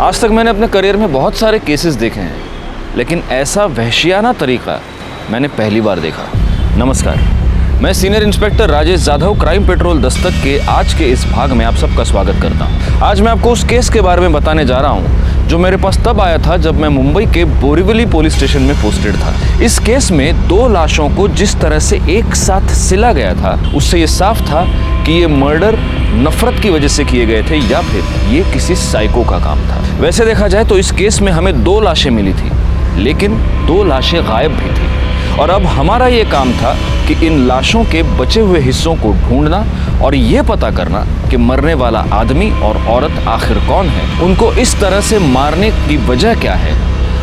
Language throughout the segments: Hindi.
आज तक मैंने अपने करियर में बहुत सारे केसेस देखे हैं, लेकिन ऐसा वहशियाना तरीका मैंने पहली बार देखा। नमस्कार, मैं senior inspector Rajesh Jadhav, crime petrol Dastak के आज के इस भाग में आप सबका स्वागत करता हूं। आज मैं आपको उस केस के बारे में बताने जा रहा हूं जो मेरे पास तब आया था जब मैं मुंबई के बोरीवली पुलिस स्टेशन में पोस्टेड था। इस केस में 2 लाशों को जिस तरह से एक साथ सिला गया था, उससे ये साफ था कि ये मर्डर नफरत की वजह से किए गए थे या फिर ये किसी साइको का काम था। वैसे देखा जाए तो इस केस में हमें 2 लाशें मिली थी, लेकिन 2 लाशें गायब भी थी और अब हमारा ये काम था कि इन लाशों के बचे हुए हिस्सों को ढूंढना और ये पता करना कि मरने वाला आदमी और औरत आखिर कौन है, उनको इस तरह से मारने की वजह क्या है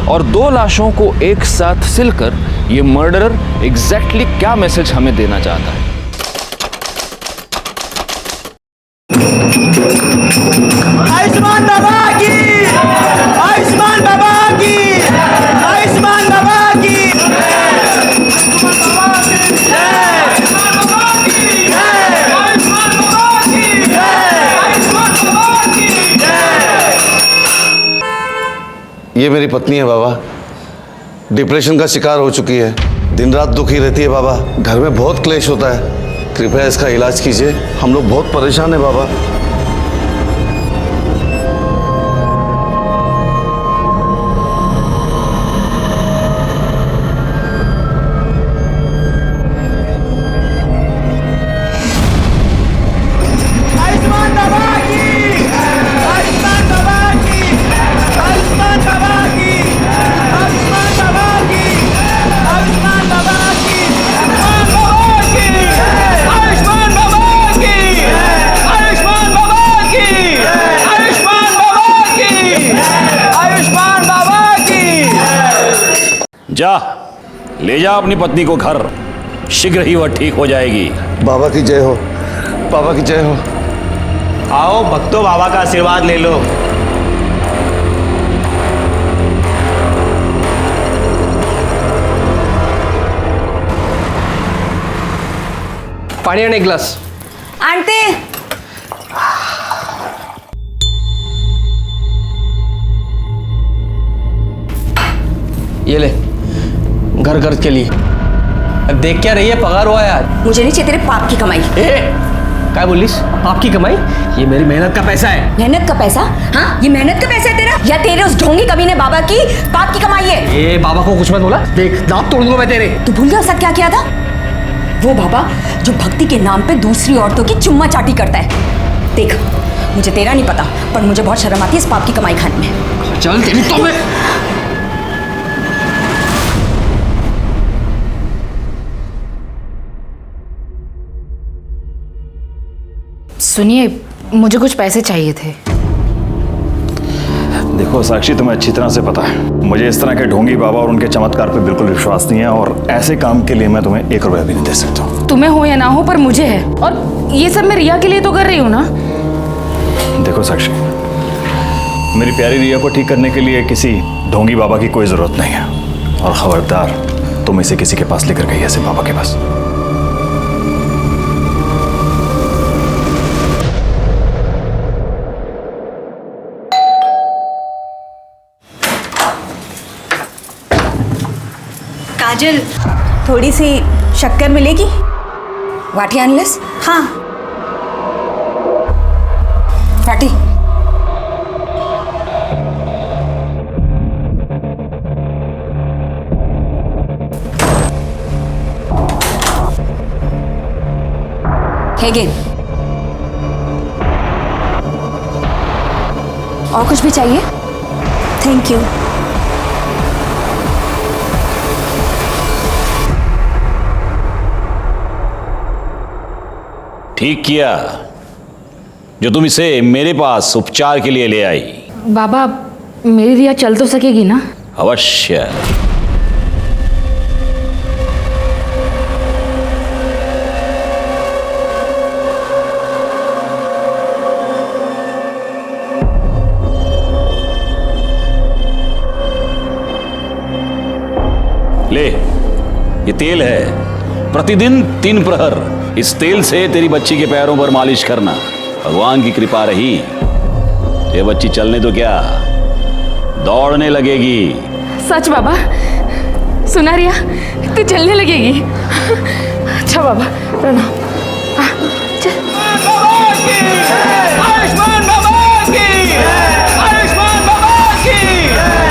और 2 लाशों को एक साथ सिलकर ये मर्डरर एग्जैक्टली क्या मैसेज हमें देना चाहता है। आयुष्मान बाबा की, आयुष्मान बाबा की, आयुष्मान बाबा की, ये मेरी पत्नी है बाबा, डिप्रेशन का शिकार हो चुकी है, दिन रात दुखी रहती है बाबा, घर में बहुत क्लेश होता है, कृपया इसका इलाज कीजिए, हम लोग बहुत परेशान हैं बाबा। जा ले जा अपनी पत्नी को घर, शीघ्र ही वह ठीक हो जाएगी। बाबा की जय हो, बाबा की जय हो। आओ भक्तों, बाबा का आशीर्वाद ले लो। पानी आने एक गिलास। आंटी, ये ले, घर घर के लिए। अब देख क्या रही है, पगार हुआ यार। मुझे नहीं चाहिए तेरे पाप की कमाई। क्या बोलिस? आपकी कमाई? ये मेरी मेहनत का पैसा है। मेहनत का पैसा? हाँ, ये मेहनत का पैसा है तेरा या तेरे उस ढोंगी कमीने बाबा की पाप की कमाई है? ये बाबा को कुछ मत बोला, देख दांत तोड़ दूंगा मैं तेरे। तू भूल गया उसका क्या किया था? वो बाबा जो भक्ति के नाम पे दूसरी औरतों की चुम्मा चाटी करता है। देख, मुझे तेरा नहीं पता, पर मुझे बहुत शर्म आती है इस पाप की कमाई खाने में। चल तेरी तो मैं। सुनिए, मुझे कुछ पैसे चाहिए थे। देखो साक्षी, तुम्हें अच्छी तरह से पता है मुझे इस तरह के ढोंगी बाबा और उनके चमत्कार पे बिल्कुल विश्वास नहीं है और ऐसे काम के लिए मैं तुम्हें 1 रुपया भी नहीं दे सकता हूँ। तुम्हें हो या ना हो, पर मुझे है, और ये सब मैं रिया के लिए तो कर रही हूँ ना। देखो साक्षी, मेरी प्यारी रिया को ठीक करने के लिए किसी ढोंगी बाबा की कोई जरूरत नहीं है और खबरदार तुम इसे किसी के पास लेकर गई ऐसे बाबा के पास। काजल, थोड़ी सी शक्कर मिलेगी? वाटी अनलेस? हाँ, वाटी। हेगेन, और कुछ भी चाहिए? Thank you. ठीक किया जो तुम इसे मेरे पास उपचार के लिए ले आई। बाबा, मेरी रिया चल तो सकेगी ना? अवश्य। ले, ये तेल है, प्रतिदिन 3 प्रहर इस तेल से तेरी बच्ची के पैरों पर मालिश करना। भगवान की कृपा रही ये बच्ची चलने तो क्या दौड़ने लगेगी। सच बाबा, सुना रिया, तू चलने लगेगी। अच्छा बाबा, प्रणाम। हाँ, चल। आयुष्मान बाबा की, आयुष्मान बाबा की,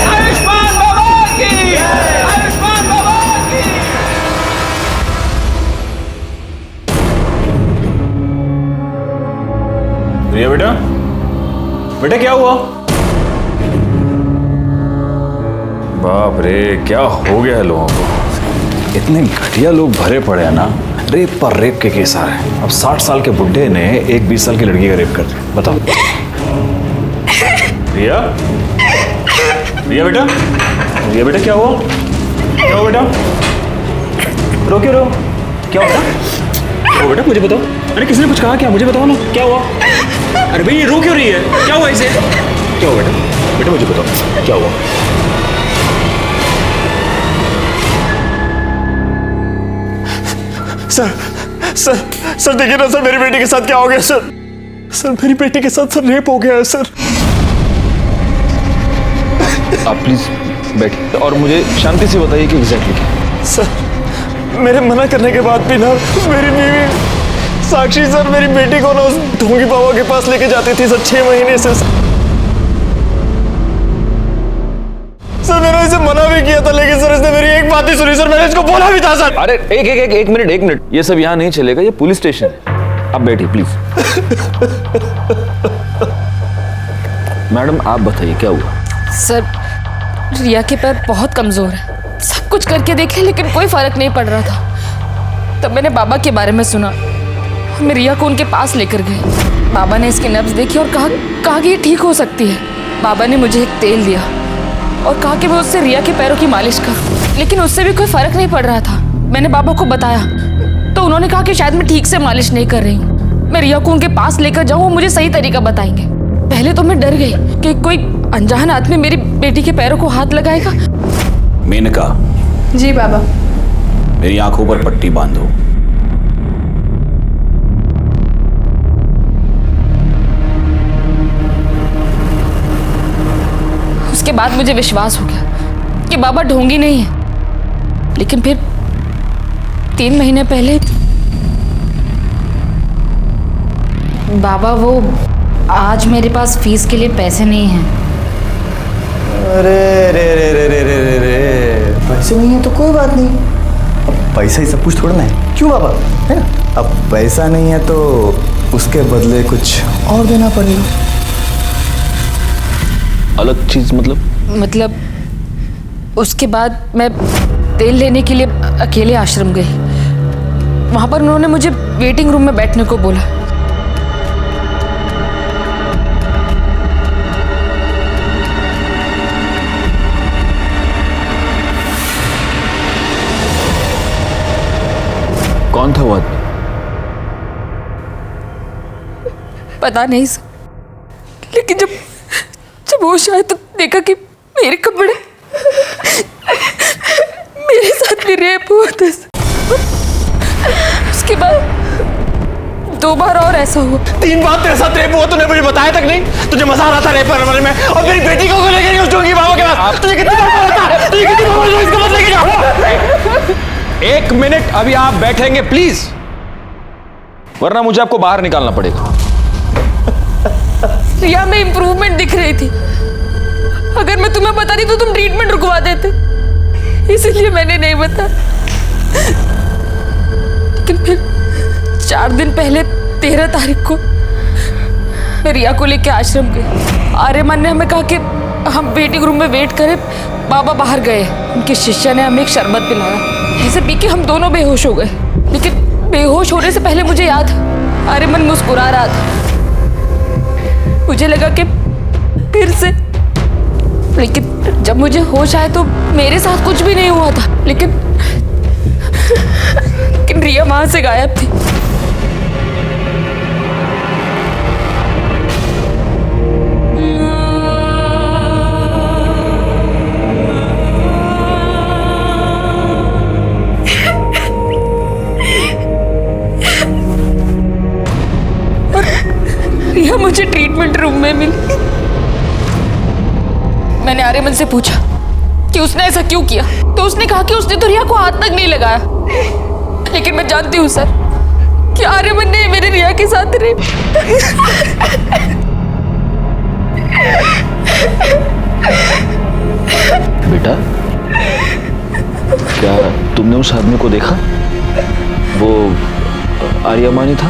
आयुष्मान बाबा की, आयुष्मान बाबा की। रिया बेटा, बेटा क्या हुआ? बाप रे, क्या हो गया है लोगों को? इतने घटिया लोग भरे पड़े हैं ना, रेप पर रेप के केस आ रहे हैं। अब 60 साल के बुड्ढे ने एक 20 साल की लड़की का रेप कर दिया, बताओ। रिया, रिया बेटा, रिया बेटा क्या हुआ? क्या हुआ बेटा? रो क्यों रहो? क्या हुआ बेटा? बेटा मुझे बताओ। अरे किसने कुछ कहा क्या? मुझे बताओ ना, क्या हुआ? अरे भाई ये रो क्यों रही है? क्या हुआ इसे? क्या हुआ बेटा? बेटा मुझे बताओ, क्या हुआ? सर देखिए ना सर, मेरी बेटी के साथ क्या हो गया सर? सर मेरी बेटी के साथ सर रेप हो गया है सर। आप प्लीज बैठिए और मुझे शांति से बताइए कि एग्जैक्टली क्या। सर मेरे मना करने के बाद भी ना मेरी बीवी साक्षी सर मेरी बेटी को ना उस ढोंगी बाबा के पास लेके जाती थी सर 6 महीने से। सर मैंने इसे मना भी किया था, लेकिन सर इसने मेरी एक बात नहीं सुनी सर। मैंने इसको बोला भी था सर। अरे एक मिनट, ये सब यहाँ नहीं चलेगा, ये पुलिस स्टेशन है। आप बैठिए प्लीज। मैडम आप बताइए क्या हुआ? सर, रिया के पैर बहुत कमजोर है। सब कुछ करके देखे लेकिन कोई फर्क नहीं पड़ रहा था। तब मैंने बाबा के बारे में सुना। हम रिया को उनके पास लेकर गए। बाबा ने इसकी नब्ज देखी और कहा कि ये ठीक हो सकती है। बाबा ने मुझे एक तेल दिया और कहा कि मैं उससे रिया के पैरों की मालिश करूं, लेकिन उससे भी कोई फर्क नहीं पड़ रहा था। मैंने बाबा को बताया तो उन्होंने कहा कि शायद मैं ठीक से मालिश नहीं कर रही हूँ। मैं रिया को उनके पास लेकर जाऊँ, वो मुझे सही तरीका बताएंगे। पहले तो मैं डर गई कि कोई अनजान आदमी मेरी बेटी के पैरों को हाथ लगाएगा। मेनका। जी बाबा। मेरी आंखों पर पट्टी बांधो। उसके बाद मुझे विश्वास हो गया कि बाबा ढोंगी नहीं है। लेकिन फिर 3 महीने पहले बाबा, वो आज मेरे पास फीस के लिए पैसे नहीं हैं। अरे रे रे रे रे रे रे रे, पैसे नहीं है तो कोई बात नहीं। अब पैसा ही सब कुछ थोड़ा ना है, क्यों बाबा, है ना? अब पैसा नहीं है तो उसके बदले कुछ और देना पड़ेगा। अलग चीज मतलब उसके बाद मैं तेल लेने के लिए अकेले आश्रम गई। वहां पर उन्होंने मुझे वेटिंग रूम में बैठने को बोला। कौन था वो आदमी? पता नहीं सर, लेकिन जब होश आया तो देखा कि मेरे कपड़े मेरे साथ भी रेप हुआ था। उसके बाद 2 बार और ऐसा हुआ। 3 बार तेरे साथ रेप हुआ, तूने मुझे बताया तक नहीं? तुझे मजा आ रहा था रेप करने में, और मेरी बेटी को लेके गई उस ढोंगी बाबा के पास। तुझे कितनी बार बोला था? तुझे कितनी बार बोला इसको मत लेके जाओ? 1 मिनट, अभी आप बैठेंगे प्लीज, वरना मुझे आपको बाहर निकालना पड़ेगा। रिया में इंप्रूवमेंट दिख रही थी। अगर मैं तुम्हें बताती तो तुम ट्रीटमेंट रुकवा देते, इसलिए मैंने नहीं बताया। लेकिन फिर 4 दिन पहले 13 तारीख को रिया को लेके आश्रम गए। आर्यमान ने हमें कहा कि हम वेटिंग रूम में वेट करें। बाबा बाहर गए, उनके शिष्य ने हमें एक शरबत पिलाया, जिसे पी के हम दोनों बेहोश हो गए। लेकिन बेहोश होने से पहले मुझे याद, आर्यमान मुस्कुरा रहा था। मुझे लगा कि फिर से, लेकिन जब मुझे होश आया तो मेरे साथ कुछ भी नहीं हुआ था। लेकिन रिया वहां से गायब थी। और रिया मुझे ट्रीटमेंट रूम में मिली। मैंने आर्यमन से पूछा कि उसने ऐसा क्यों किया, तो उसने कहा कि उसने तो रिया को हाथ तक नहीं लगाया। लेकिन मैं जानती हूँ सर कि आर्यमन ने मेरे रिया के साथ रेप। बेटा, क्या तुमने उस आदमी को देखा? वो आर्यमानी था?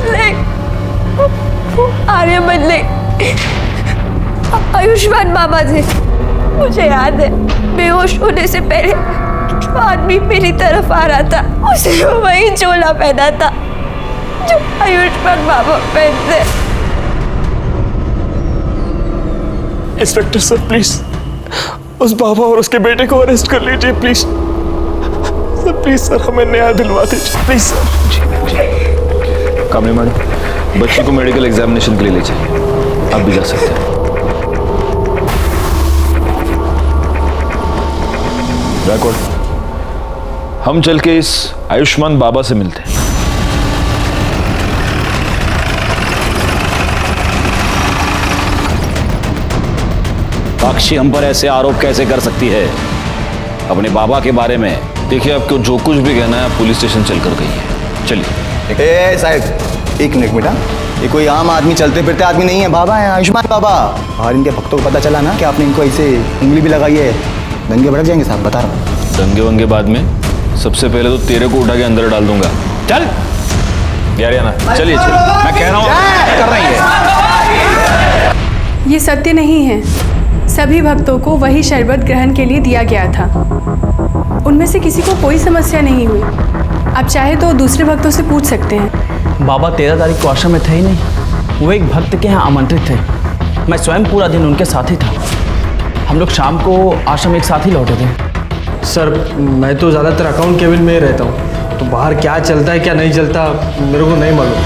नहीं, वो आर्यमन नहीं, आयुष्मान बाबा थे। मुझे याद है, बेहोश होने से पहले जो आदमी मेरी तरफ आ रहा था, उसे वही चोला पहना था जो आयुष्मान बाबा पहनते। इंस्पेक्टर सर प्लीज उस बाबा और उसके बेटे को अरेस्ट कर लीजिए प्लीज सर। प्लीज सर, हमें न्याय दिलवा दीजिए प्लीज सर। कामनी मैडम, बच्चे को मेडिकल एग्जामिनेशन के लिए ले जाइए। आप भी जा सकते हैं। रिकॉर्ड, हम चल के इस आयुष्मान बाबा से मिलते हैं। साक्षी हम पर ऐसे आरोप कैसे कर सकती है अपने बाबा के बारे में? देखिए, आपको जो कुछ भी कहना है आप पुलिस स्टेशन चलकर कहिए। चलिए। ए साहब, एक मिनट बेटा, ये कोई आम आदमी, चलते फिरते आदमी नहीं है, बाबा है, आयुष्मान बाबा। और इनके भक्तों को पता चला ना कि आपने इनको ऐसे उंगली भी लगाई है, दंगे भड़क जाएंगे साहब, बता रहा हूँ। दंगे वंगे बाद में, सबसे पहले तो तेरे को उठा के अंदर डाल दूंगा। चल यार, ना चलिए चलिए, मैं कह रहा हूँ कर रही है। ये सत्य नहीं है। सभी भक्तों को वही शरबत ग्रहण के लिए दिया गया था। उनमें से किसी को कोई समस्या नहीं हुई। आप चाहे तो दूसरे भक्तों से पूछ सकते हैं। बाबा 13 तारीख को आश्रम में थे ही नहीं, वो एक भक्त के यहाँ आमंत्रित थे। मैं स्वयं पूरा दिन उनके साथ ही था। हम लोग शाम को आश्रम एक साथ ही लौटे थे। सर, मैं तो ज़्यादातर अकाउंट केबिन में ही रहता हूँ, तो बाहर क्या चलता है क्या नहीं चलता मेरे को नहीं मालूम।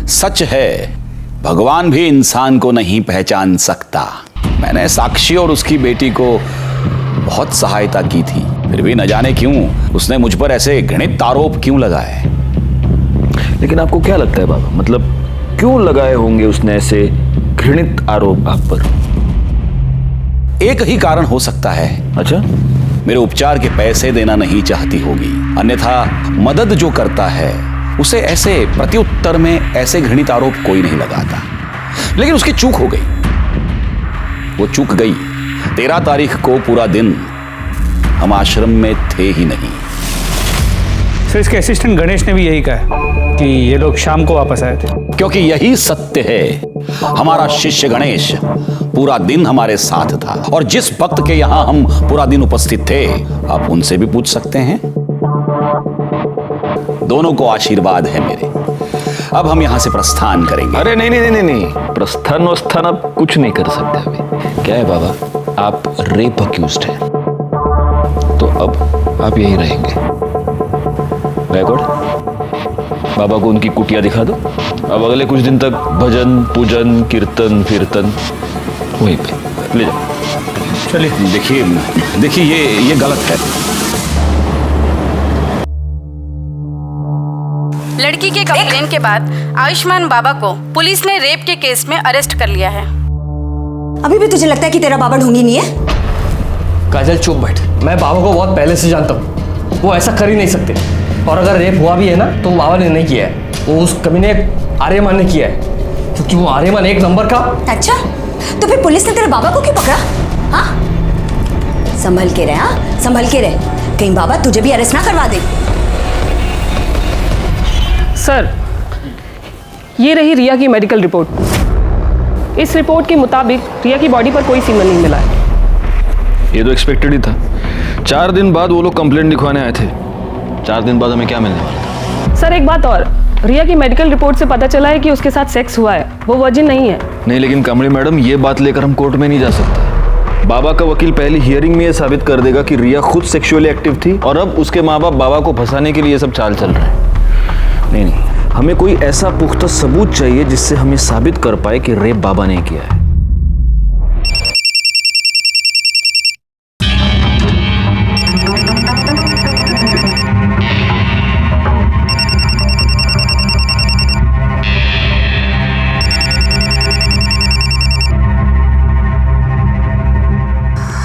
सच है, भगवान भी इंसान को नहीं पहचान सकता। मैंने साक्षी और उसकी बेटी को बहुत सहायता की थी, फिर भी न जाने क्यों उसने मुझ पर ऐसे घृणित आरोप क्यों लगाए। लेकिन आपको क्या लगता है बाबा, मतलब क्यों लगाए होंगे उसने ऐसे घृणित आरोप आप पर? एक ही कारण हो सकता है। अच्छा? मेरे उपचार के पैसे देना नहीं चाहती होगी, अन्यथा मदद जो करता है उसे ऐसे प्रत्युत्तर में ऐसे घृणित आरोप कोई नहीं लगाता। लेकिन उसकी चूक हो गई, वो चूक गई। 13 तारीख को पूरा दिन हम आश्रम में थे ही नहीं। सर, इसके असिस्टेंट गणेश ने भी यही कहा कि ये लोग शाम को वापस आए थे। क्योंकि यही सत्य है, हमारा शिष्य गणेश पूरा दिन हमारे साथ था, और जिस भक्त के यहां हम पूरा दिन उपस्थित थे, आप उनसे भी पूछ सकते हैं। दोनों को आशीर्वाद है मेरे। अब हम यहां से प्रस्थान करेंगे। अरे नहीं नहीं नहीं नहीं, प्रस्थान वस्थान आप कुछ नहीं कर सकते अभी। क्या है बाबा, आप रेप अक्यूज्ड हैं, तो अब आप यहीं रहेंगे। रिकॉर्ड, बाबा को उनकी कुटिया दिखा दो। अब अगले कुछ दिन तक भजन पूजन कीर्तन फिरतन वहीं पे ले जाओ। चलिए। देखिए ये गलत है। लड़की के कंप्लेन के बाद आयुष्मान बाबा को पुलिस ने रेप के केस में अरेस्ट कर लिया है। अभी भी तुझे लगता है कि तेरा बाबा ढोंगी नहीं है? काजल चुप बैठ। मैं बाबा को बहुत पहले से जानता हूँ, वो ऐसा कर ही नहीं सकते। और अगर रेप हुआ भी है ना, तो बाबा ने नहीं किया है, वो उस कमीने आर्यमान ने किया है, क्योंकि वो आर्यमान एक नंबर का। अच्छा, तो फिर पुलिस ने तेरे बाबा को क्यों पकड़ा? हाँ, संभल के रहे, हाँ संभल के रहे, कहीं बाबा तुझे भी अरेस्ट ना करवा दे। सर, ये रही रिया की मेडिकल रिपोर्ट। इस रिपोर्ट के मुताबिक रिया की बॉडी पर कोई सीमन नहीं मिला है। ये तो एक्सपेक्टेड ही था। 4 दिन बाद वो लोग कंप्लेंट लिखवाने आए थे। 4 दिन बाद हमें क्या मिलने वाला था? सर, एक बात और, रिया की मेडिकल रिपोर्ट से पता चला है कि उसके साथ सेक्स हुआ है, वो वर्जिन नहीं है। नहीं, लेकिन कमली मैडम, ये बात लेकर हम कोर्ट में नहीं जा सकते। बाबा का वकील पहली हियरिंग में ये साबित कर देगा कि रिया खुद सेक्सुअली एक्टिव थी और अब उसके माँ बाप बाबा को फंसाने के लिए ये सब चाल चल रहे हैं। नहीं, हमें कोई ऐसा पुख्ता सबूत चाहिए जिससे हम ये साबित कर पाए कि रेप बाबा ने किया है।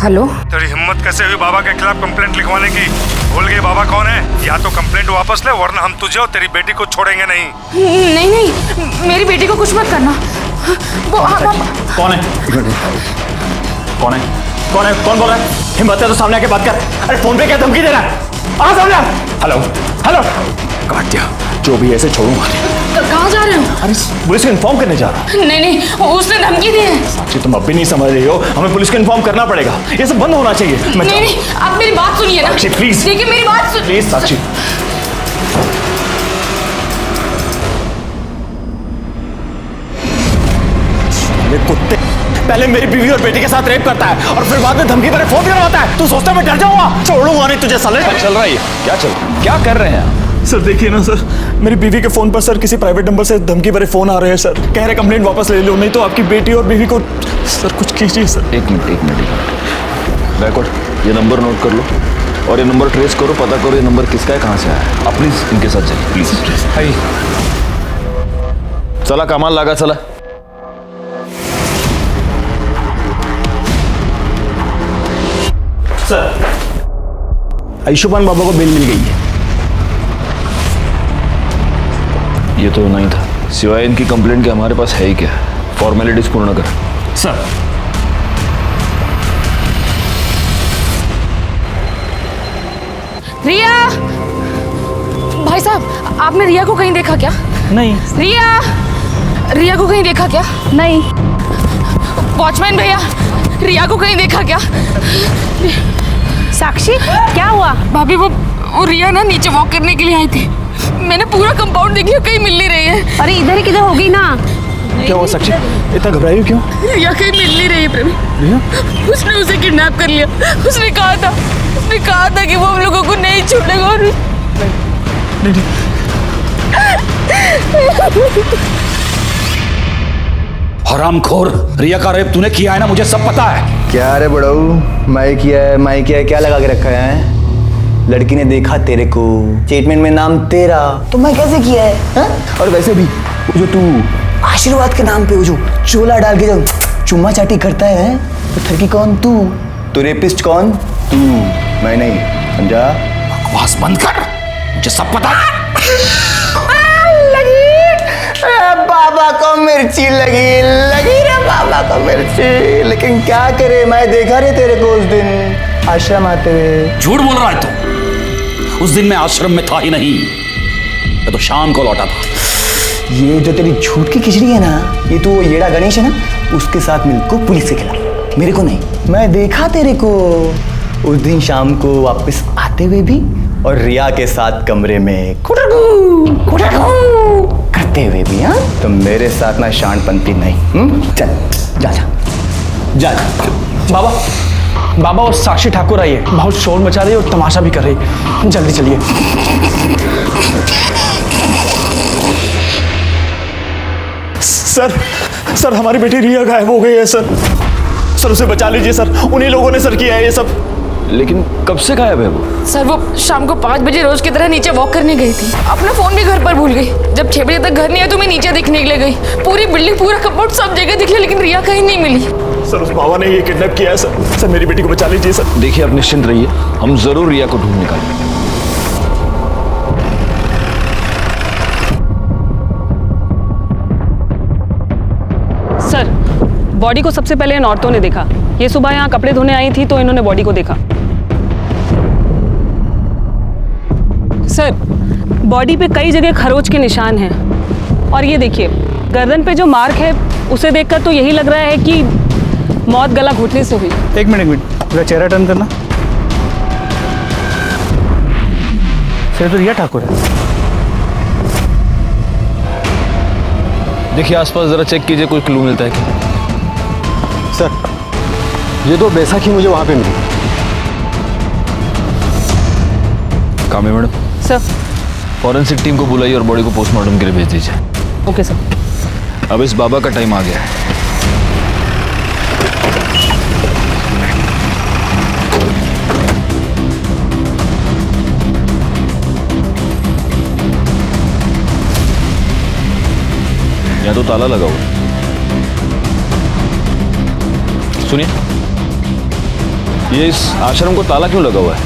हेलो। तेरी हिम्मत कैसे हुई बाबा के खिलाफ कंप्लेंट लिखवाने की? भूल गई बाबा कौन है? या तो कंप्लेंट वापस ले वरना हम तुझे और तेरी बेटी को छोड़ेंगे नहीं। नहीं नहीं, मेरी बेटी को कुछ मत करना। वो कौन है? कौन है? कौन है? कौन बोल रहा है? हिम्मत है तो सामने आके बात कर। अरे फोन पे क्या धमकी दे रहा है? आ सामने। Hello hello. काट दिया। जो भी ऐसे छोड़ूंगा। कहाँ जा रहे हो? अरे पुलिस को इन्फॉर्म करने जा रहा हूँ। नहीं नहीं, उसने धमकी दी है। साक्षी तुम अब भी नहीं समझ रही हो, हमें पुलिस को इन्फॉर्म करना पड़ेगा। ये सब बंद होना चाहिए। नहीं नहीं, आप मेरी बात सुनिए ना। साक्षी प्लीज। देखिए मेरी बात सुन। प्लीज साक्षी। कुत्ते, पहले मेरी बीवी और बेटी के साथ रेप करता है और फिर बाद में धमकी भरे फोन करवाता है। तू सोचता मैं डर जाऊंगा? छोड़ूंगा नहीं तुझे साले। क्या चल रहा है? क्या चल रहा है? क्या कर रहे हैं आप? सर देखिए ना सर, मेरी बीवी के फोन पर सर किसी प्राइवेट नंबर से धमकी भरे फोन आ रहे हैं सर। कह रहे कंप्लेंट वापस ले लो नहीं तो आपकी बेटी और बीवी को। सर कुछ कीजिए सर। एक मिनट। बैकवर्ड, ये नंबर नोट कर लो और ये नंबर ट्रेस करो, पता करो ये नंबर किसका है, कहाँ से आया है। आप प्लीज इनके साथ जाइए प्लीज। चला कमाल लगा। चला सर, आयुष्मान बाबा को बेल मिल गई है। ये तो नहीं था। सिवाय इनकी कंप्लेंट के हमारे पास है ही क्या? फॉर्मेलिटीज पूर्ण कर। सर रिया, भाई साहब आपने रिया को कहीं देखा क्या? नहीं। रिया को कहीं देखा क्या? नहीं। वॉचमैन भैया, रिया को कहीं देखा क्या? साक्षी क्या हुआ? भाभी वो रिया ना नीचे वॉक करने के लिए आई थी। मैंने पूरा कंपाउंड देख लिया, कहीं मिल नहीं रही है। अरे इधर ही किधर होगी ना। क्या हुआ साक्षी? इतना घबराई हो क्यों? रिया कहीं मिल नहीं रही है प्रेमी। उसने उसे किडनैप कर लिया। उसने कहा था कि वो हम लोगों को नहीं छोड़ेगा। और नहीं। हरामखोर, रिया का रेप तूने किया है ना, मुझे सब पता है। क्या रे बड़ऊ, मैं किया है क्या लगा के रखा है? लड़की ने देखा तेरे को, स्टेटमेंट में नाम तेरा, तो मैं कैसे किया है हा? और वैसे भी वो जो तू आशीर्वाद के नाम पे वो जो चोला डाल के जो चुम्मा चाटी करता है, तो ठरकी कौन? तू रेपिस्ट कौन? तू, मैं नहीं, समझा? बकवास बंद कर, मुझे सब पता है। बाबा को मिर्ची लगी रे बाबा को मिर्ची। लेकिन क्या करे, मैं देखा रे तेरे को उस दिन आश्रम आते हुए। झूठ बोल रहा है तू। उस दिन मैं आश्रम में था ही नहीं, मैं तो शाम को लौटा था। ये जो तेरी झूठ की खिचड़ी है ना, ये तो वो येड़ा गणेश है ना, उसके साथ मिलकर पुलिस के खिलाफ। मेरे को नहीं, मैं देखा तेरे को उस दिन शाम को वापस आते हुए भी, और रिया के साथ कमरे में करते हुए भी। हाँ, तो मेरे साथ ना शानपंती नहीं। चल जा। बाबा वो साक्षी ठाकुर आई है, बहुत शोर मचा रही है और तमाशा भी कर रही है। जल्दी चलिए। सर हमारी बेटी रिया गायब हो गई है सर। उसे बचा लीजिए सर। उन्हीं लोगों ने सर किया है ये सब। लेकिन कब से गायब है वो? सर वो शाम को 5 बजे रोज की तरह नीचे वॉक करने गई थी। अपना फोन भी घर पर भूल गई। जब 6 बजे तक घर नहीं आया तो मैं नीचे देखने के लिए गई। पूरी बिल्डिंग, पूरा कंपाउंड, सब जगह दिखी, लेकिन रिया कहीं नहीं मिली। सर उस बाबा ने ये किडनैप किया है सर। सर मेरी बेटी को बचा लीजिए सर। देखिए आप निश्चिंत रहिए, हम जरूर रिया को ढूंढ निकालेंगे। सर बॉडी को सबसे पहले इन औरतों ने देखा। ये सुबह यहाँ कपड़े धोने आई थी तो इन्होंने बॉडी को देखा। सर बॉडी पे कई जगह खरोच के निशान हैं और ये देखिए गर्दन पे जो मार्क है उसे देखकर तो यही लग रहा है कि मौत गला घुटने से हुई। एक मिनट, पूरा चेहरा टर्न करना। फिर तो रिया ठाकुर है। देखिए आसपास जरा चेक कीजिए, कोई क्लू मिलता है क्या? सर ये तो बैसाखी मुझे वहां पे मिली। काम है मैडम। सर फॉरेंसिक टीम को बुलाइए और बॉडी को पोस्टमार्टम के लिए भेज दीजिए। Okay sir. अब इस बाबा का टाइम आ गया है। यहाँ तो ताला लगा हुआ। सुनिए, ये इस आश्रम को ताला क्यों लगा हुआ है?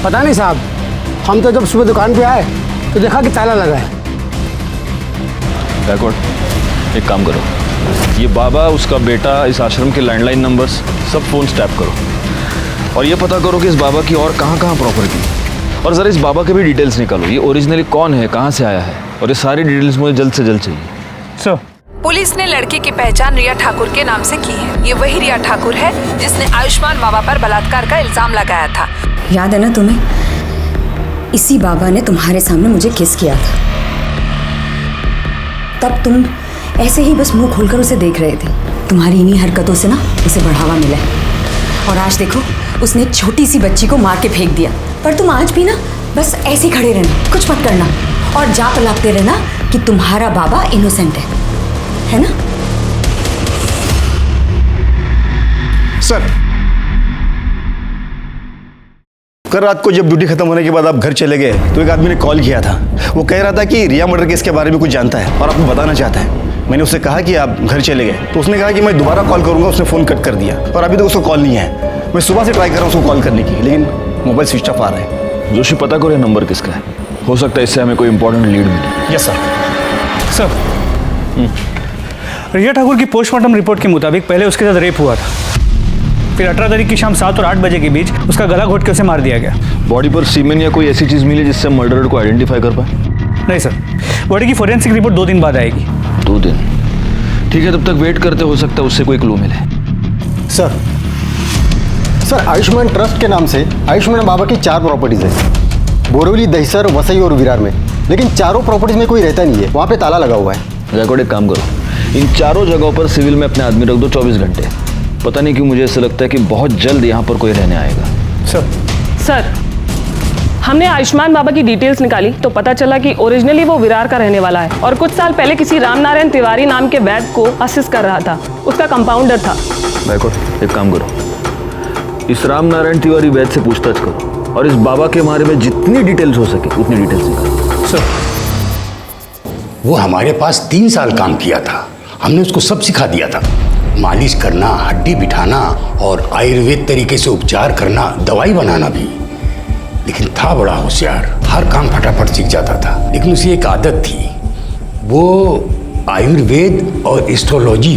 पता नहीं साहब, हम तो जब सुबह दुकान पे आए तो देखा कि ताला लगा है। बैकवर्ड, एक काम करो, ये बाबा, उसका बेटा, इस आश्रम के लैंडलाइन नंबर्स सब फोन टैप करो और ये पता करो कि इस बाबा की और कहाँ प्रॉपर्टी, और ज़रा इस बाबा के भी डिटेल्स निकालो। ये ओरिजिनली कौन है, कहाँ से आया है, और ये सारी डिटेल्स मुझे जल्द से जल्द चाहिए। सर, पुलिस ने लड़के की पहचान रिया ठाकुर के नाम से की है। ये वही रिया ठाकुर है जिसने आयुष्मान बाबा पर बलात्कार का इल्जाम लगाया था। याद है ना तुम्हें? इसी बाबा ने तुम्हारे सामने मुझे किस किया था। तब तुम ऐसे ही बस मुंह खोलकर उसे देख रहे थे। तुम्हारी इन्हीं हरकतों से ना उसे बढ़ावा मिला है। और आज देखो, उसने एक छोटी सी बच्ची को मार के फेंक दिया। पर तुम आज भी ना बस ऐसे ही खड़े रहना, कुछ मत करना और जाप लागते रहना कि तुम्हारा बाबा इनोसेंट है ना? सर, कल रात को जब ड्यूटी खत्म होने के बाद आप घर चले गए तो एक आदमी ने कॉल किया था। वो कह रहा था कि रिया मर्डर केस के बारे में कुछ जानता है और आपको बताना चाहता है। मैंने उससे कहा कि आप घर चले गए तो उसने कहा कि मैं दोबारा कॉल करूंगा। उसने फ़ोन कट कर दिया और अभी तक उसको कॉल नहीं है। मैं सुबह से ट्राई कर रहा हूँ उसको कॉल करने की, लेकिन मोबाइल स्विच ऑफ आ रहा है। जोशी, पता करो ये नंबर किसका है, हो सकता है इससे हमें कोई इंपॉर्टेंट लीड मिले। Yes sir. सर, रिया ठाकुर की पोस्टमार्टम रिपोर्ट के मुताबिक पहले उसके साथ रेप हुआ था, फिर 18 तारीख की शाम 7 और 8 बजे के बीच उसका गला घोट के उसे मार दिया गया। बॉडी पर सीमेन या कोई ऐसी चीज़ मिली जिससे मर्डरर को आइडेंटिफाई कर पाए? नहीं सर, बॉडी की फोरेंसिक रिपोर्ट 2 दिन बाद आएगी। 2 दिन? ठीक है, तब तक वेट करते, हो सकता है उससे कोई क्लू मिले। सर, आयुष्मान ट्रस्ट के नाम से आयुष्मान बाबा की 4 प्रॉपर्टीज है, बोरीवली, दहिसर, वसई और विरार में। लेकिन चारों प्रॉपर्टीज में कोई रहता नहीं है, वहाँ पे ताला लगा हुआ है। जैकोड, एक काम करो, इन चारों जगहों पर सिविल में अपने आदमी रख दो 24 घंटे। पता नहीं क्यों मुझे ऐसा लगता है कि बहुत जल्द यहाँ पर कोई रहने आएगा। सर, हमने आयुष्मान बाबा की डिटेल्स निकाली तो पता चला कि ओरिजिनली वो विरार का रहने वाला है और कुछ साल पहले किसी रामनारायण तिवारी नाम के वैद्य को असिस्ट कर रहा था। उसका कंपाउंडर था। बैकवर्ड, एक काम करो, इस रामनारायण तिवारी वैद्य से पूछताछ करो और इस बाबा के बारे में जितनी डिटेल्स हो सके उतनी डिटेल्स निकालो। सर, वो हमारे पास 3 साल काम किया था। हमने उसको सब सिखा दिया था, मालिश करना, हड्डी बिठाना और आयुर्वेद तरीके से उपचार करना, दवाई बनाना भी। लेकिन था बड़ा होशियार, हर काम फटाफट सीख जाता था। लेकिन उसे एक आदत थी, वो आयुर्वेद और एस्ट्रोलॉजी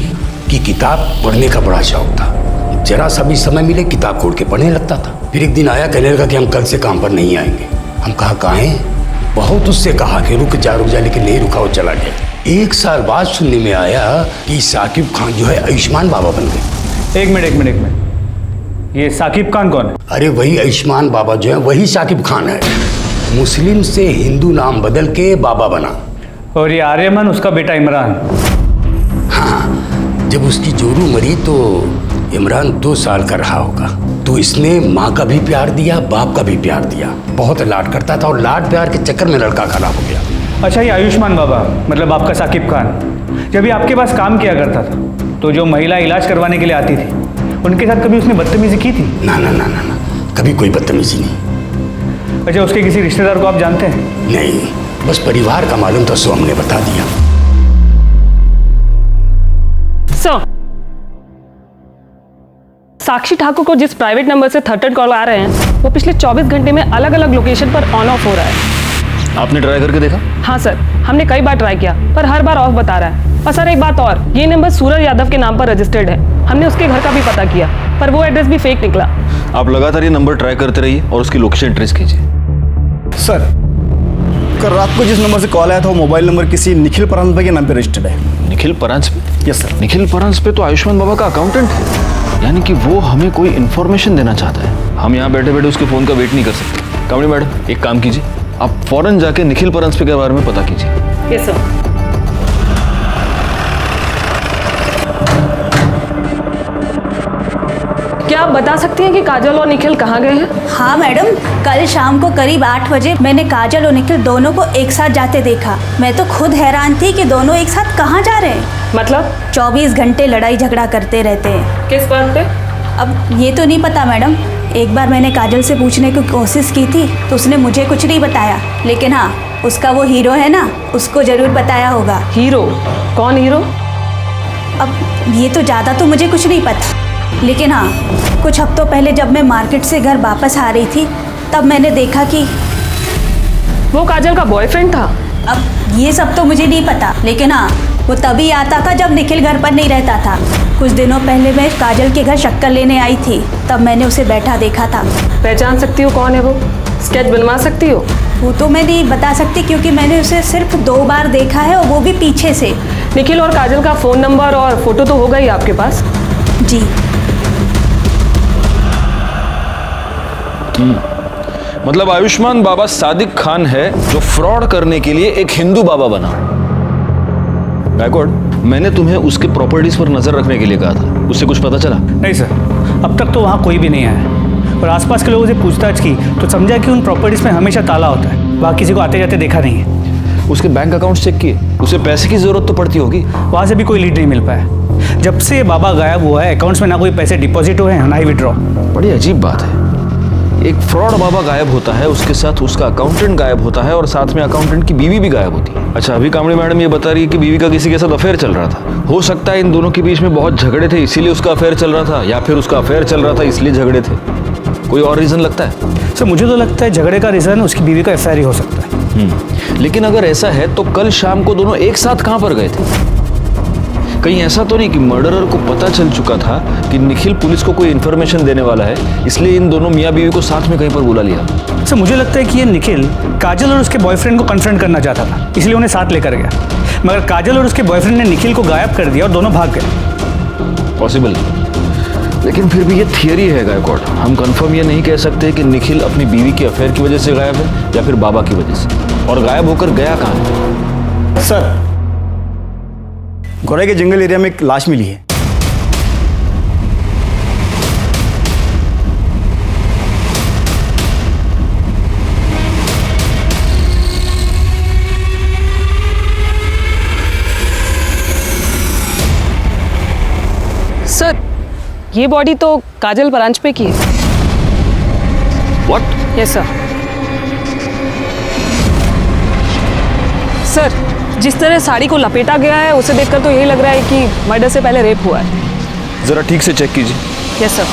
की किताब पढ़ने का बड़ा शौक था। जरा सा भी समय मिले किताब खोल के पढ़ने लगता था। फिर एक दिन आया, कहने लगा कि हम कल से काम पर नहीं आएंगे। हम कहा कहाँ हैं? बहुत उससे कहा कि रुक जा, लेकिन नहीं रुका, वो चला गया। 1 साल बाद सुनने में आया कि साकिब खान जो है आयुष्मान बाबा बन गए। एक मिनट, ये साकिब खान कौन है? अरे वही आयुष्मान बाबा जो है वही साकिब खान है। मुस्लिम से हिंदू नाम बदल के बाबा बना। और ये आर्यमन उसका बेटा इमरान। हाँ, जब उसकी जोरू मरी तो इमरान 2 साल का रहा होगा। तो इसने माँ का भी प्यार दिया, बाप का भी प्यार दिया। बहुत लाड करता था और लाड प्यार के चक्कर में लड़का खराब हो गया। अच्छा, ये आयुष्मान बाबा मतलब आपका साकिब खान, जब ये आपके पास काम किया करता था तो जो महिला इलाज करवाने के लिए आती थी उनके साथ कभी उसने बदतमीजी की थी? ना, कभी कोई बदतमीजी नहीं। अच्छा, उसके किसी रिश्तेदार को आप जानते हैं? नहीं, बस परिवार का मालूम था, सो हमने बता दिया। साक्षी ठाकुर को जिस प्राइवेट नंबर से थर्ड कॉल आ रहे हैं वो पिछले 24 घंटे में अलग अलग लोकेशन पर ऑन ऑफ हो रहा है। आपने ट्राई करके देखा? हाँ सर, हमने कई बार ट्राई किया पर हर बार ऑफ बता रहा है। और सर, एक बात और, ये नंबर सूरज यादव के नाम पर रजिस्टर्ड है। हमने उसके घर का भी पता किया पर वो एड्रेस भी फेक निकला। आप लगातार ये नंबर ट्राई करते रहिए और उसकी लोकेशन ट्रेस कीजिए। सर, कल रात को जिस नंबर से कॉल आया था वो मोबाइल नंबर किसी निखिल परांजपे के नाम पे रजिस्टर्ड है। निखिल परांजपे? Yes sir. निखिल परांजपे तो आयुष्मान बाबा का अकाउंटेंट है, यानी कि वो हमें कोई इन्फॉर्मेशन देना चाहता है। हम यहाँ बैठे बैठे उसके फ़ोन का वेट नहीं कर सकते। कामड़ी मैडम, एक काम कीजिए, आप फौरन जाके निखिल परांजपे के बारे में पता कीजिए। Yes sir. क्या आप बता सकती हैं कि काजल और निखिल कहाँ गए हैं? हाँ मैडम, कल शाम को करीब 8 बजे मैंने काजल और निखिल दोनों को एक साथ जाते देखा। मैं तो खुद हैरान थी कि दोनों एक साथ कहाँ जा रहे हैं। मतलब 24 घंटे लड़ाई झगड़ा करते रहते हैं। किस बात पे? अब ये तो नहीं पता मैडम। एक बार मैंने काजल से पूछने की कोशिश की थी तो उसने मुझे कुछ नहीं बताया, लेकिन हाँ, उसका वो हीरो है ना, उसको जरूर बताया होगा। हीरो? कौन हीरो? अब ये तो ज़्यादा तो मुझे कुछ नहीं पता। लेकिन हाँ, कुछ हफ्तों पहले जब मैं मार्केट से घर वापस आ रही थी तब मैंने देखा कि वो काजल का बॉयफ्रेंड था। अब ये सब तो मुझे नहीं पता, लेकिन हाँ, वो तभी आता था जब निखिल घर पर नहीं रहता था। कुछ दिनों पहले मैं काजल के घर शक्कर लेने आई थी, तब मैंने उसे बैठा देखा था। पहचान सकती हो कौन है वो? स्केच बनवा सकती हो? वो तो मैं नहीं बता सकती क्योंकि मैंने उसे सिर्फ 2 बार देखा है और वो भी पीछे से। निखिल और काजल का फ़ोन नंबर और फोटो तो होगा ही आपके पास? जी। मतलब आयुष्मान बाबा सादिक खान है जो फ्रॉड करने के लिए एक हिंदू बाबा बना। गायकवाड़, मैंने तुम्हें उसके प्रॉपर्टीज पर नजर रखने के लिए कहा था, उससे कुछ पता चला? नहीं सर, अब तक तो वहाँ कोई भी नहीं आया और आसपास के लोगों से पूछताछ की तो समझा कि उन प्रॉपर्टीज में हमेशा ताला होता है, वहाँ किसी को आते जाते देखा नहीं है। उसके बैंक अकाउंट चेक किए? उसे पैसे की जरूरत तो पड़ती होगी। वहाँ से भी कोई लीड नहीं मिल पाया। जब से बाबा गायब हुआ है अकाउंट्स में ना कोई पैसे डिपॉजिट हुए हैं ना ही विड्रॉ। बड़ी अजीब बात है, एक फ्रॉड बाबा गायब होता है, उसके साथ उसका अकाउंटेंट गायब होता है और साथ में अकाउंटेंट की बीवी भी गायब होती है। अच्छा, अभी कामड़ी मैडम ये बता रही है कि बीवी का किसी के साथ अफेयर चल रहा था। हो सकता है इन दोनों के बीच में बहुत झगड़े थे इसीलिए उसका अफेयर चल रहा था, या फिर उसका अफेयर चल रहा था इसलिए झगड़े थे। कोई और रीजन लगता है? सर मुझे तो लगता है झगड़े का रीजन उसकी बीवी का अफेयर ही हो सकता है। लेकिन अगर ऐसा है तो कल शाम को दोनों एक साथ कहां पर गए थे? कहीं ऐसा तो नहीं कि मर्डरर को पता चल चुका था कि निखिल पुलिस को कोई इन्फॉर्मेशन देने वाला है, इसलिए इन दोनों मियाँ बीवी को साथ में कहीं पर बुला लिया? सर मुझे लगता है कि ये निखिल काजल और उसके बॉयफ्रेंड को कन्फ्रंट करना चाहता था, इसलिए उन्हें साथ लेकर गया, मगर काजल और उसके बॉयफ्रेंड ने निखिल को गायब कर दिया और दोनों भाग गए। पॉसिबल, लेकिन फिर भी ये थियरी है गायकवाड़। हम कंफर्म ये नहीं कह सकते कि निखिल अपनी बीवी के अफेयर की वजह से गायब है या फिर बाबा की वजह से। और गायब होकर गया कहाँ है? सर, गोरे के जंगल एरिया में एक लाश मिली है। सर, ये बॉडी तो काजल ब्रांच पे की है। What? Yes sir. सर, जिस तरह साड़ी को लपेटा गया है उसे देखकर तो यही लग रहा है कि मर्डर से पहले रेप हुआ है। जरा ठीक से चेक कीजिए। Yes sir.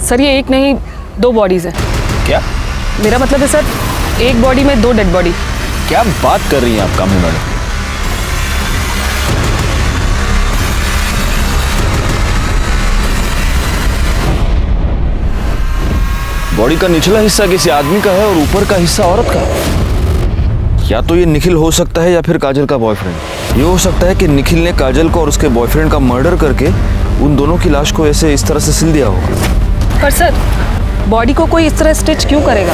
सर, ये एक नहीं 2 बॉडीज हैं। क्या? मेरा मतलब है सर, एक बॉडी में 2 डेड बॉडी। क्या बात कर रही हैं आप कामड़ी मैडम? बॉडी का निचला हिस्सा किसी आदमी का है और ऊपर का हिस्सा औरत का। या तो ये निखिल हो सकता है या फिर काजल का बॉयफ्रेंड। ये हो सकता है कि निखिल ने काजल को और उसके बॉयफ्रेंड का मर्डर करके उन दोनों की लाश को ऐसे इस तरह से सिल दिया होगा। पर सर, बॉडी को कोई इस तरह स्टिच क्यों करेगा?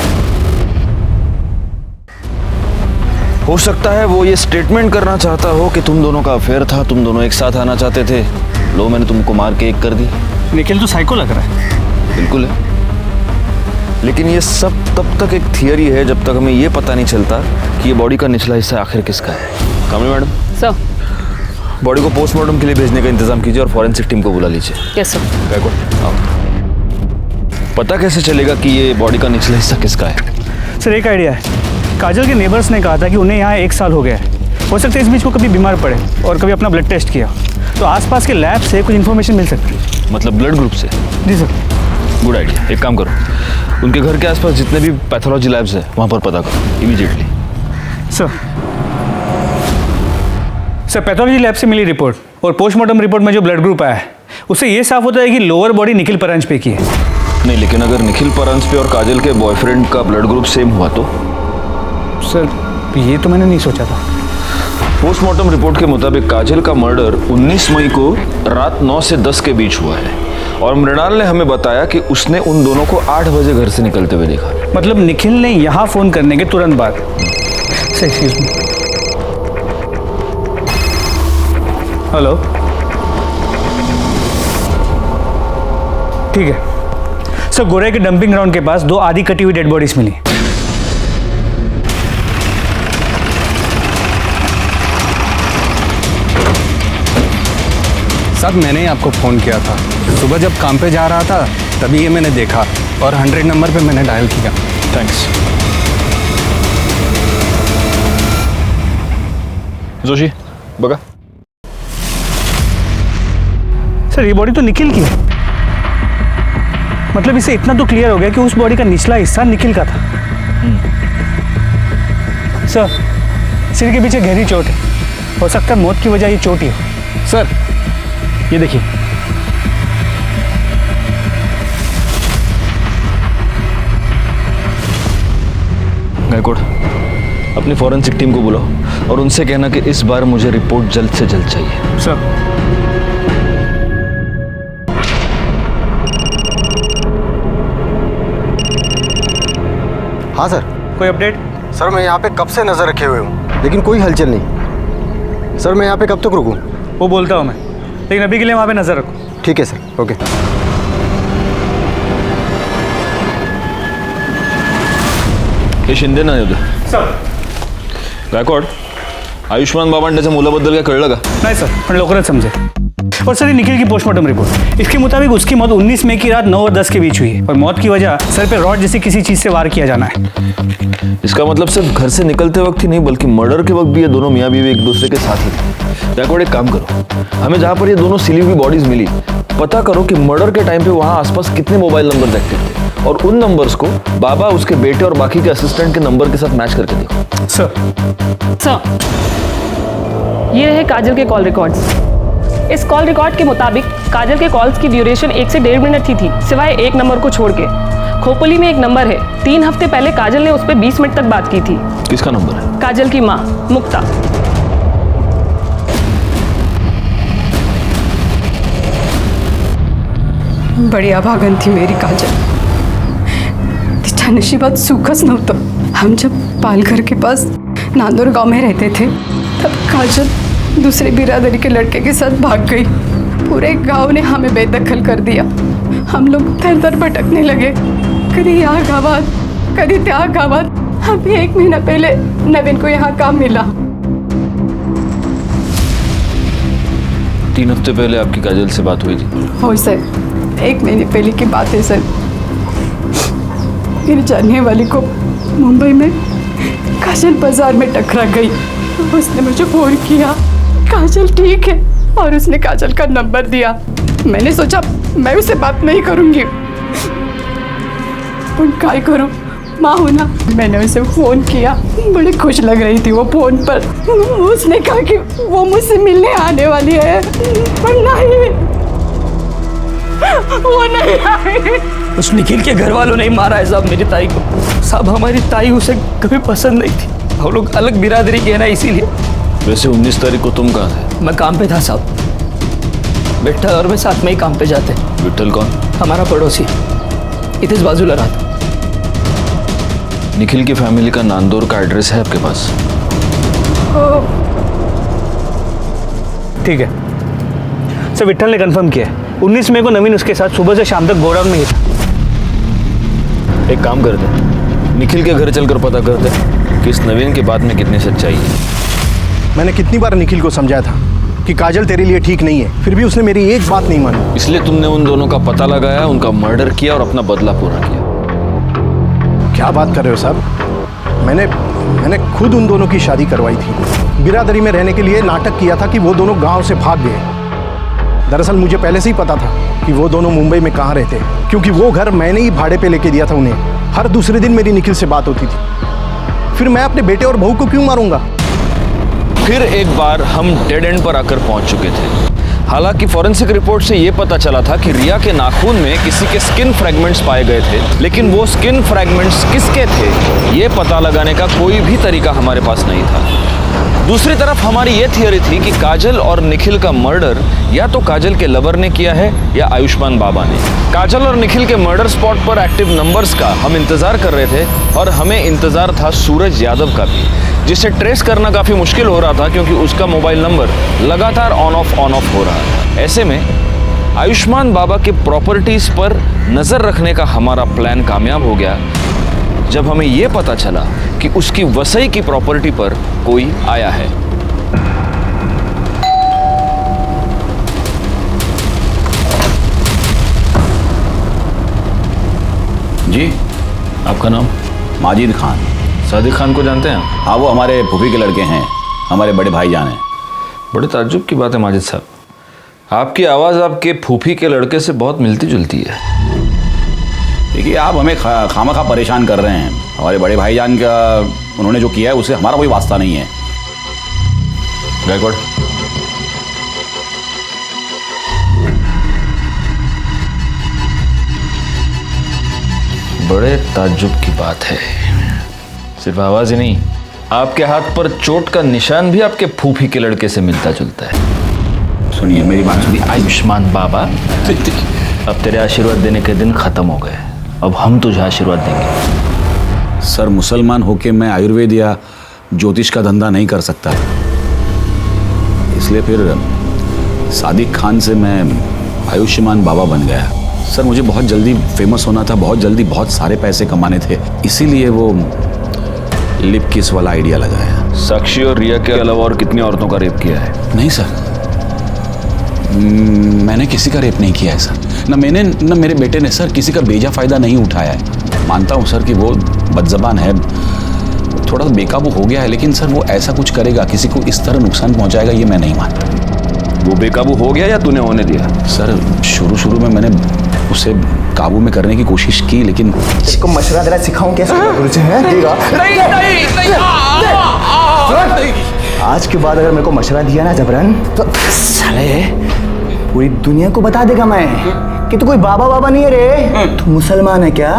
हो सकता है वो ये स्टेटमेंट करना चाहता हो कि तुम दोनों का अफेयर था, तुम दोनों एक साथ आना चाहते थे, लो मैंने तुमको मार के एक कर दी। निखिल तो साइको लग रहा है। बिल्कुल है, लेकिन ये सब तब तक एक थियरी है जब तक हमें ये पता नहीं चलता कि ये बॉडी का निचला हिस्सा आखिर किसका है। कामड़ी मैडम, सर, बॉडी को पोस्टमार्टम के लिए भेजने का इंतजाम कीजिए और फॉरेंसिक टीम को बुला लीजिए। Yes sir. गायकवाड़, आओ। पता कैसे चलेगा कि ये बॉडी का निचला हिस्सा किसका है? सर एक आइडिया है, काजल के नेबर्स ने कहा था कि उन्हें यहाँ 1 साल हो गया है। हो सकता है इस बीच वो कभी बीमार पड़े और कभी अपना ब्लड टेस्ट किया, तो आसपास के लैब से कुछ इन्फॉर्मेशन मिल सकती है। मतलब ब्लड ग्रुप से? जी सर। Good idea. एक काम करो, उनके घर के आसपास जितने भी पैथोलॉजी लैब्स हैं वहाँ पर पता करो इमीडिएटली। सर, पैथोलॉजी लैब से मिली रिपोर्ट और पोस्टमार्टम रिपोर्ट में जो ब्लड ग्रुप आया है उससे ये साफ होता है कि लोअर बॉडी निखिल परांज पे की है। नहीं, लेकिन अगर निखिल परांजपे और काजल के बॉयफ्रेंड का ब्लड ग्रुप सेम हुआ तो? सर, ये तो मैंने नहीं सोचा था। पोस्टमार्टम रिपोर्ट के मुताबिक काजल का मर्डर 19 मई को रात 9 से 10 के बीच हुआ है और मृणाल ने हमें बताया कि उसने उन दोनों को 8 बजे घर से निकलते हुए देखा। मतलब निखिल ने यहाँ फोन करने के तुरंत बाद। Excuse me. हेलो, ठीक है सर। गोरे के डंपिंग ग्राउंड के पास 2 आधी कटी हुई डेड बॉडीज मिली। साहब मैंने ही आपको फ़ोन किया था। सुबह जब काम पे जा रहा था तभी ये मैंने देखा और 100 नंबर पे मैंने डायल किया। थैंक्स। जोशी बघा। सर ये बॉडी तो निखिल की है। मतलब इसे इतना तो क्लियर हो गया कि उस बॉडी का निचला हिस्सा निखिल का था। सर सिर के पीछे गहरी चोट है, हो सकता है मौत की वजह ये चोट ही हो। सर ये देखिए। गायकवाड़, अपनी फॉरेंसिक टीम को बुलाओ और उनसे कहना कि इस बार मुझे रिपोर्ट जल्द से जल्द चाहिए। सर हाँ सर। कोई अपडेट? सर मैं यहाँ पे कब से नज़र रखे हुए हूँ लेकिन कोई हलचल नहीं। सर मैं यहाँ पे कब तक रुकूँ? वो बोलता हूँ मैं, लेकिन अभी के लिए वहाँ पे नज़र रखो। ठीक है सर, ओके। हे शिंदे ना होते सर। गायकवाड, आयुष्मान बाबांड्याच्या मुलाबद्दल काय कळलं का? नहीं सर, पण लवकरच समझे। और सर ये निखिल की पोस्टमार्टम रिपोर्ट, इसके मुताबिक उसकी मौत 19 मई की रात 9 और 10 के बीच हुई है और मौत की वजह सर पे रॉड जैसी किसी चीज से वार किया जाना है। इसका मतलब सिर्फ घर से निकलते वक्त ही नहीं बल्कि मर्डर के वक्त भी ये दोनों मियाँ बीवी एक दूसरे के साथ ही थे। गायकवाड एक काम करो, हमें जहाँ पर ये दोनों सिली हुई बॉडीज मिली पता करो कि मर्डर के टाइम पे वहाँ आसपास कितने मोबाइल नंबर एक्टिव थे और उन नंबर्स को बाबा, उसके बेटे और बाकी के असिस्टेंट के नंबर के साथ मैच करके देखो। सर ये रहे काजल के कॉल रिकॉर्ड्स। इस कॉल रिकॉर्ड के मुताबिक काजल के कॉल्स की ड्यूरेशन 1 से 1.5 मिनट की थी, सिवाय एक नंबर को छोड़ के। खोपोली में एक नंबर है, 3 हफ्ते पहले काजल ने उस पर 20 मिनट तक बात की थी। किसका नंबर है? काजल की माँ मुक्ता। बड़ी अभागन थी मेरी काजल। तिच्या नशिबात सुखच नव्हतं। हम जब पालघर के पास नांदोर गांव में रहते थे तब काजल दूसरे बिरादरी के लड़के के साथ भाग गई। पूरे गांव ने हमें बेदखल कर दिया। हम लोग दर दर भटकने लगे, कभी यहाँ गावात कभी त्या गावात। अभी 1 महीना पहले नवीन को यहाँ काम मिला। 3 हफ्ते पहले आपकी काजल से बात हुई थी? हो सर, 1 महीने पहले की बात है सर। मेरी जानने वाली को मुंबई में काजल बाजार में टकरा गई। उसने मुझे फोन किया, काजल ठीक है, और उसने काजल का नंबर दिया। मैंने सोचा मैं उससे बात नहीं करूंगी, पर क्या करूं, माँ हूं ना। मैंने उसे फोन किया, बड़ी खुश लग रही थी वो फोन पर। उसने कहा कि वो मुझसे मिलने आने वाली है, पर नहीं, वो नहीं आई। उस निखिल के घर वालों ने मारा है साहब मेरी ताई को। साहब हमारी ताई उसे कभी पसंद नहीं थी, हम लोग अलग बिरादरी के हैं ना, इसीलिए। वैसे 19 तारीख को तुम कहाँ थे? मैं काम पे था साहब, विठल और मैं साथ में ही काम पे जाते। विठल कौन? हमारा पड़ोसी, इधर बाजूला रहा था। निखिल की फैमिली का नांदौर का एड्रेस है आपके पास? ठीक है सर, विठल ने कंफर्म किया है 19 मई को नवीन उसके साथ सुबह से शाम तक गोडाउन में ही था। एक काम करते, निखिल के घर चलकर पता करते कि इस नवीन के बात में कितनी सच्चाई है। मैंने कितनी बार निखिल को समझाया था कि काजल तेरे लिए ठीक नहीं है, फिर भी उसने मेरी एक बात नहीं मानी। इसलिए तुमने उन दोनों का पता लगाया, उनका मर्डर किया और अपना बदला पूरा किया। क्या बात कर रहे हो साहब? मैंने खुद उन दोनों की शादी करवाई थी। बिरादरी में रहने के लिए नाटक किया था कि वो दोनों गांव से भाग गए। दरअसल मुझे पहले से ही पता था कि वो दोनों मुंबई में कहाँ रहते हैं, क्योंकि वो घर मैंने ही भाड़े पे लेके दिया था उन्हें। हर दूसरे दिन मेरी निखिल से बात होती थी। फिर मैं अपने बेटे और बहू को क्यों मारूंगा? फिर एक बार हम डेड एंड पर आकर पहुंच चुके थे। हालांकि फॉरेंसिक रिपोर्ट से यह पता चला था कि रिया के नाखून में किसी के स्किन फ्रैगमेंट्स पाए गए थे, लेकिन वो स्किन फ्रैगमेंट्स किसके थे ये पता लगाने का कोई भी तरीका हमारे पास नहीं था। दूसरी तरफ हमारी ये थियरी थी कि काजल और निखिल का मर्डर या तो काजल के लवर ने किया है या आयुष्मान बाबा ने। काजल और निखिल के मर्डर स्पॉट पर एक्टिव नंबर्स का हम इंतजार कर रहे थे और हमें इंतजार था सूरज यादव का भी, जिसे ट्रेस करना काफ़ी मुश्किल हो रहा था क्योंकि उसका मोबाइल नंबर लगातार ऑन ऑफ हो रहा था। ऐसे में आयुष्मान बाबा के प्रॉपर्टीज़ पर नज़र रखने का हमारा प्लान कामयाब हो गया जब हमें यह पता चला कि उसकी वसई की प्रॉपर्टी पर कोई आया है। जी। आपका नाम? माजिद खान। सादिक खान को जानते हैं? हाँ, वो हमारे फूफी के लड़के हैं, हमारे बड़े भाईजान हैं। बड़े ताज्जुब की बात है माजिद साहब, आपकी आवाज़ आपके फूफी के लड़के से बहुत मिलती जुलती है। देखिए, आप हमें खामखा परेशान कर रहे हैं। हमारे बड़े भाईजान का उन्होंने जो किया है उससे हमारा कोई वास्ता नहीं है। गायकवाड़, बड़े ताज्जुब की बात है। सिर्फ आवाज ही नहीं, आपके हाथ पर चोट का निशान भी आपके फूफी के लड़के से मिलता जुलता है। सुनिए मेरी बात सुनिए। आयुष्मान बाबा, अब तेरे आशीर्वाद देने के दिन खत्म हो गए, अब हम तुझे आशीर्वाद देंगे। सर, मुसलमान होके मैं आयुर्वेद या ज्योतिष का धंधा नहीं कर सकता, इसलिए फिर सादिक खान से मैं आयुष्मान बाबा बन गया। सर, मुझे बहुत जल्दी फेमस होना था, बहुत जल्दी बहुत सारे पैसे कमाने थे, इसीलिए वो लिप किस वाला आइडिया लगाया। साक्षी और रिया के अलावा और कितनी औरतों का रेप किया है? नहीं सर, मैंने किसी का रेप नहीं किया है सर। न मैंने न मेरे बेटे ने सर किसी का बेजा फायदा नहीं उठाया है। मानता हूँ सर कि वो बदजबान है, थोड़ा सा बेकाबू हो गया है, लेकिन सर वो ऐसा कुछ करेगा, किसी को इस तरह नुकसान पहुंचाएगा, ये मैं नहीं मानता। वो बेकाबू हो गया या तूने होने दिया? सर, शुरू में मैंने उसे काबू में करने की कोशिश की, लेकिन इसको मशवरा देना सिखाऊं कैसे? गुरुजी हैं देगा? आज के बाद अगर मेरे को मशवरा दिया ना जबरन, तो साले पूरी दुनिया को बता देगा मैं कि तू कोई बाबा नहीं है रे, तू मुसलमान है क्या?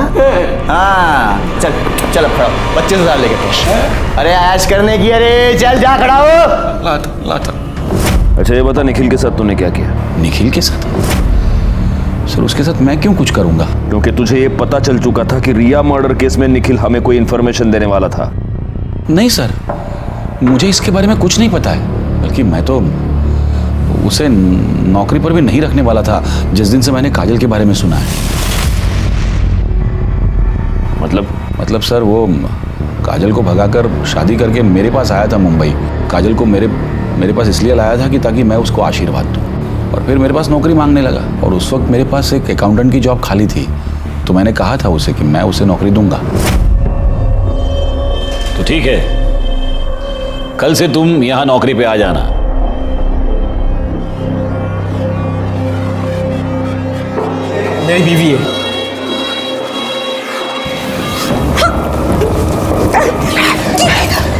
हाँ, चल अब खड़ा हो, 25,000 लेके तो। अरे ऐश करने की, अरे चल जा खड़ा हो। लाता। अच्छा ये बता, निखिल के साथ तूने क्या किया? निखिल के साथ? सर, उसके साथ मैं क्यों कुछ करूंगा? क्योंकि तुझे ये पता चल चुका था कि रिया मर्डर केस में निखिल हमें कोई इन्फॉर्मेशन देने वाला था। नहीं सर, मुझे इसके बारे में कुछ नहीं पता है, बल्कि मैं तो उसे नौकरी पर भी नहीं रखने वाला था जिस दिन से मैंने काजल के बारे में सुना है। मतलब सर, वो काजल को भगाकर शादी करके मेरे पास आया था मुंबई। काजल को मेरे पास इसलिए लाया था कि ताकि मैं उसको आशीर्वाद दूं, और फिर मेरे पास नौकरी मांगने लगा, और उस वक्त मेरे पास एक अकाउंटेंट की जॉब खाली थी, तो मैंने कहा था उसे कि मैं उसे नौकरी दूंगा। तो ठीक है, कल से तुम यहां नौकरी पे आ जाना। मेरी बीवी है।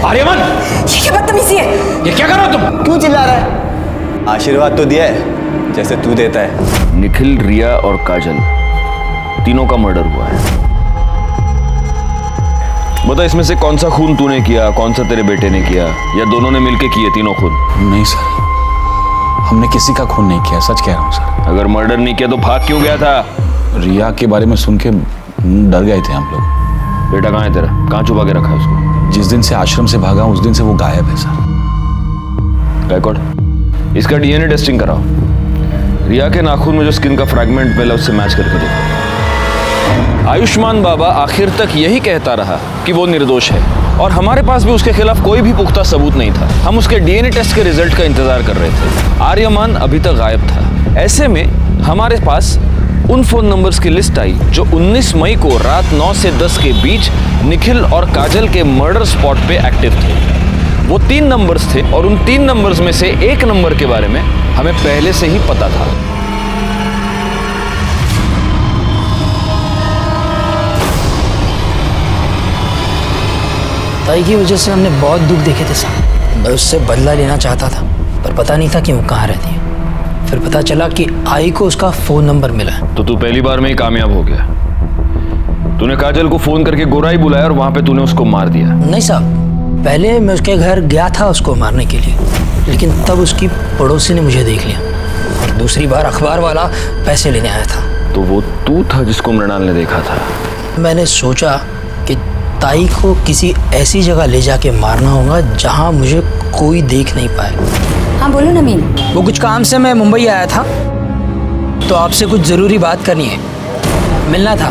आर्यमन, ये क्या बदतमीजी है? ये क्या कर रहे हो तुम? क्यों चिल्ला रहा है? आशीर्वाद तो दिया है जैसे तू देता है। निखिल, रिया और काजल तीनों का मर्डर हुआ है। बता, इसमें से कौन सा खून तूने किया, कौन सा तेरे बेटे ने किया, या दोनों ने मिलके किए तीनों खून? नहीं सर, हमने किसी का खून नहीं किया, सच कह रहा हूँ सर। अगर मर्डर नहीं किया तो भाग क्यों गया था? रिया के बारे में सुन के डर गए थे हम लोग। बेटा कहाँ है तेरा? कहाँ छुपा के रखा है उसको? जिस दिन से आश्रम से भागा उस दिन से वो गायब है सर। गायकवाड़, इसका डीएनए टेस्टिंग कराओ। रिया के नाखून में जो स्किन का फ्रैगमेंट मिला उससे मैच करके देखो। आयुष्मान बाबा आखिर तक यही कहता रहा कि वो निर्दोष है, और हमारे पास भी उसके खिलाफ कोई भी पुख्ता सबूत नहीं था। हम उसके डीएनए टेस्ट के रिजल्ट का इंतजार कर रहे थे। आर्यमान अभी तक गायब था। ऐसे में हमारे पास उन फोन नंबर्स की लिस्ट आई जो 19 मई को रात 9 से 10 के बीच निखिल और काजल के मर्डर स्पॉट पे एक्टिव थे। वो 3 नंबर्स थे, और उन 3 नंबर्स में से एक नंबर के बारे में हमें पहले से ही पता था। ताई की वजह से हमने बहुत दुख देखे थे साहब। मैं उससे बदला लेना चाहता था, पर पता नहीं था कि वो कहाँ रहती है। फिर पता चला कि आई को उसका फ़ोन नंबर मिला है। तो तू पहली बार में ही कामयाब हो गया। तूने काजल को फ़ोन करके गोराई बुलाया और वहाँ पे तूने उसको मार दिया। नहीं साहब, पहले मैं उसके घर गया था उसको मारने के लिए, लेकिन तब उसकी पड़ोसी ने मुझे देख लिया, और दूसरी बार अखबार वाला पैसे लेने आया था। तो वो तू था जिसको मृणाल ने देखा था? मैंने सोचा कि ताई को किसी ऐसी जगह ले जाके मारना होगा जहाँ मुझे कोई देख नहीं पाए। हाँ बोलो नमीन। वो कुछ काम से मैं मुंबई आया था, तो आपसे कुछ ज़रूरी बात करनी है, मिलना था।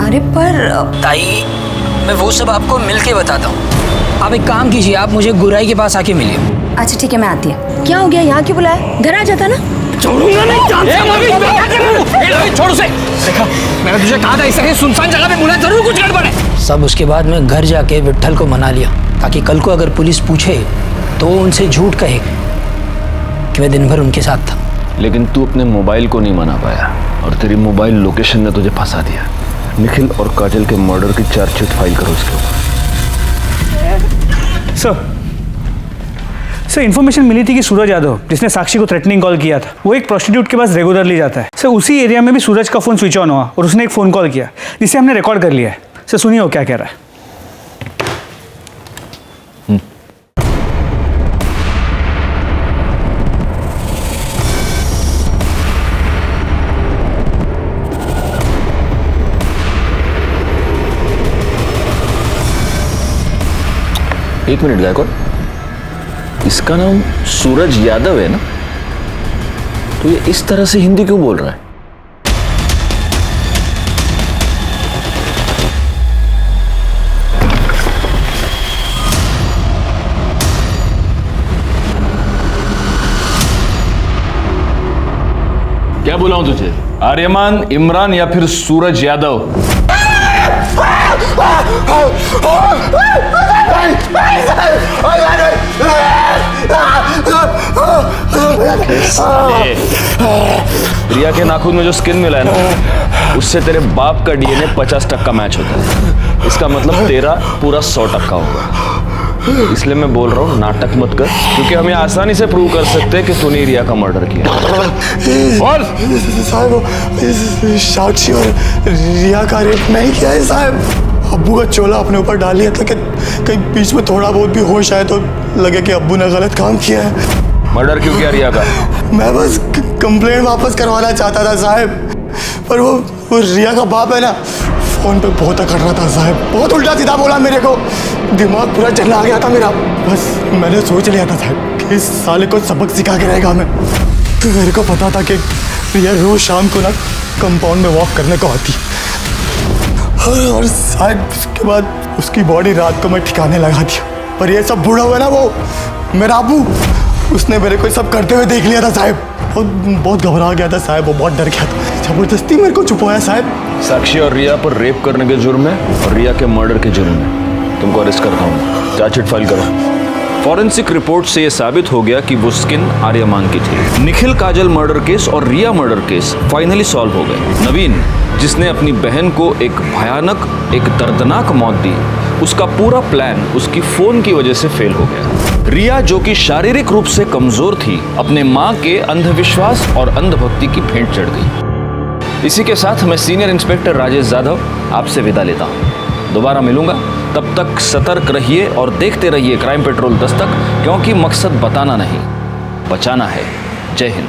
अरे पर ताई, मैं वो सब आपको मिल के बताता हूँ। आप एक काम कीजिए, आप मुझे गुराई के पास आके मिलिए। अच्छा ठीक है, मैं आती हूँ। क्या हो गया, यहाँ क्यों बुलाया? घर आ जाता ना। छोड़ूंगा नहीं। छोड़ उसे। देखा, मैंने तुझे कहा था इसे कहीं सुनसान जगह पे बुला, जरूर कुछ गड़बड़ है। सब उसके बाद मैं घर जाके विट्ठल को मना लिया ताकि कल को अगर पुलिस पूछे तो वो उनसे झूठ कहे कि मैं दिन भर उनके साथ था। लेकिन तू अपने मोबाइल को नहीं मना पाया और तेरी मोबाइल लोकेशन ने तुझे फंसा दिया। निखिल और काजल के मर्डर की चार्जशीट फाइल करो उसके ऊपर। सर इन्फॉर्मेशन मिली थी कि सूरज यादव, जिसने साक्षी को थ्रेटनिंग कॉल किया था, वो एक प्रोस्टिट्यूट के पास रेगुलरली जाता है। सर उसी एरिया में भी सूरज का फोन स्विच ऑन हुआ और उसने एक फ़ोन कॉल किया जिसे हमने रिकॉर्ड कर लिया है। सर सुनिए वो क्या कह रहा है। एक मिनट गायकवाड़, इसका नाम सूरज यादव है ना? तो ये इस तरह से हिंदी क्यों बोल रहा है? क्या बुलाऊं तुझे? आर्यमान, इमरान या फिर सूरज यादव? रिया के नाखून में जो स्किन मिला है ना, उससे तेरे बाप का डीएनए 50% मैच होता है। इसका मतलब तेरा पूरा 100% होगा। इसलिए मैं बोल रहा हूँ नाटक मत कर, क्योंकि हम ये आसानी से प्रूव कर सकते हैं कि तूने रिया का मर्डर किया। बोल साहब, साक्षी और रिया का रेप नहीं किया है साहब। अब्बू का चोला अपने ऊपर डाल लिया था कि कहीं बीच में थोड़ा बहुत भी होश आए तो लगे कि अब्बू ने गलत काम किया है। मर्डर क्यों किया रिया का? मैं बस कंप्लेंट वापस करवाना चाहता था साहब, पर वो रिया का बाप है ना, फोन पे बहुत अकड़ रहा था साहब, बहुत उल्टा सीधा बोला मेरे को, दिमाग पूरा चला गया था मेरा। बस मैंने सोच लिया था साहब कि इस साले को सबक सिखा के रहेगा मैं। मेरे को पता था कि रिया रोज शाम को ना कंपाउंड में वॉक करने को आती, और साहब उसके बाद उसकी बॉडी रात को मैं ठिकाने लगा दिया। पर ये सब बूढ़ा हुआ ना वो मेरा अबू, उसने मेरे को सब करते हुए देख लिया था साहब। बहुत घबरा गया था साहब, वो बहुत डर गया था, जबरदस्ती मेरे को छुपाया साहब। साक्षी और रिया पर रेप करने के जुर्म में और रिया के मर्डर के जुर्म में तुमको अरेस्ट करता हूँ। चार्जशीट फाइल करो। फॉरेंसिक रिपोर्ट से यह साबित हो गया कि वो स्किन आर्यमान की थी। निखिल काजल मर्डर केस और रिया मर्डर केस फाइनली सॉल्व हो गए। नवीन, जिसने अपनी बहन को एक भयानक, एक दर्दनाक मौत दी, उसका पूरा प्लान उसकी फोन की वजह से फेल हो गया। रिया, जो कि शारीरिक रूप से कमजोर थी, अपने मां के अंधविश्वास और अंधभक्ति की भेंट चढ़ गई। इसी के साथ मैं सीनियर इंस्पेक्टर राजेश जाधव आपसे विदा लेता हूं। दोबारा मिलूंगा, तब तक सतर्क रहिए और देखते रहिए क्राइम पेट्रोल दस्तक, क्योंकि मकसद बताना नहीं, बचाना है। जय हिंद।